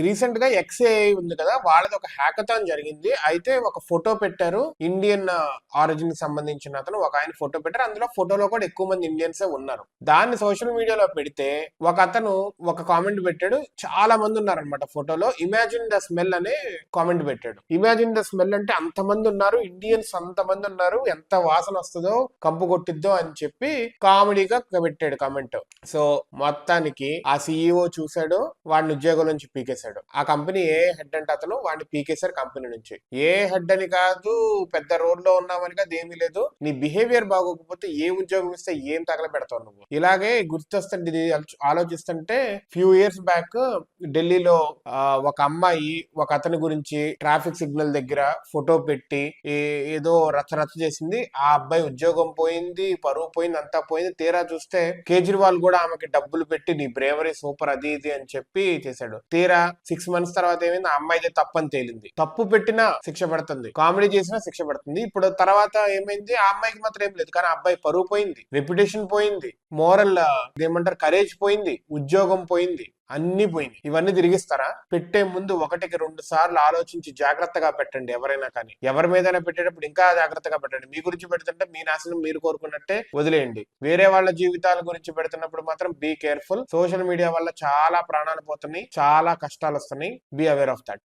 Recent గా xAI ఉంది కదా, వాళ్ళది ఒక హ్యాకథాన్ జరిగింది. అయితే ఒక ఫోటో పెట్టారు, ఇండియన్ ఆరిజిన్ కి సంబంధించిన అతను ఒక ఆయన ఫోటో పెట్టారు. అందులో ఫోటోలో కూడా ఎక్కువ మంది ఇండియన్సే ఉన్నారు. దాన్ని సోషల్ మీడియాలో పెడితే ఒక అతను ఒక కామెంట్ పెట్టాడు. చాలా మంది ఉన్నారనమాట ఫోటోలో. ఇమాజిన్ ద స్మెల్ అనే కామెంట్ పెట్టాడు. ఇమాజిన్ ద స్మెల్ అంటే అంతమంది ఉన్నారు, ఇండియన్స్ అంతమంది ఉన్నారు, ఎంత వాసన వస్తుందో, కంపు కొట్టిద్దో అని చెప్పి కామెడీగా పెట్టాడు కామెంట్. సో మొత్తానికి ఆ సీఈఓ చూశాడు, వాడిని ఉద్యోగం నుంచి పీకేశాడు. ఆ కంపెనీ ఏ హెడ్ అంటే అతను వాడిని పీకేశారు కంపెనీ నుంచి. ఏ హెడ్ అని కాదు, పెద్ద రోడ్ లో ఉన్నామని కాదు, ఏమీ లేదు. నీ బిహేవియర్ బాగోకపోతే ఏ ఉద్యోగం ఇస్తే ఏం తగలబెడతావు నువ్వు. ఇలాగే గుర్తొస్తుంటే ఇది ఆలోచిస్తుంటే ఫ్యూ ఇయర్స్ బ్యాక్ ఢిల్లీలో ఒక అమ్మాయి ఒక అతని గురించి ట్రాఫిక్ సిగ్నల్ దగ్గర ఫోటో పెట్టి ఏదో రచ్చరచ్చ చేసింది. ఆ అబ్బాయి ఉద్యోగం పోయింది, పరువు పోయింది, అంతా పోయింది. తీరా చూస్తే కేజ్రీవాల్ కూడా ఆమెకి డబ్బులు పెట్టి నీ బ్రేవరీ సూపర్ అది ఇది అని చెప్పి చేశాడు. తీరా 6 months తర్వాత ఏమైంది, ఆ అమ్మాయిదే తప్పని తేలింది. తప్పు పెట్టినా శిక్ష పడుతుంది, కామెడీ చేసినా శిక్ష పడుతుంది. ఇప్పుడు తర్వాత ఏమైంది, ఆ అమ్మాయికి మాత్రం ఏం లేదు, కానీ ఆ అబ్బాయి పరువు పోయింది, రెప్యుటేషన్ పోయింది, మోరల్ ఏమంటారు కరేజ్ పోయింది, ఉద్యోగం పోయింది, అన్ని పోయింది. ఇవన్నీ తిరిగిస్తారా? పెట్టే ముందు 1-2 సార్లు ఆలోచించి జాగ్రత్తగా పెట్టండి. ఎవరైనా కానీ ఎవరి మీదైనా పెట్టేటప్పుడు ఇంకా జాగ్రత్తగా పెట్టండి. మీ గురించి పెడుతుంటే మీ నాశనం మీరు కోరుకున్నట్టే వదిలేయండి. వేరే వాళ్ళ జీవితాల గురించి పెడుతున్నప్పుడు మాత్రం బీ కేర్ఫుల్. సోషల్ మీడియా వల్ల చాలా ప్రాణాలు పోతున్నాయి, చాలా కష్టాలు వస్తున్నాయి. Be aware of that.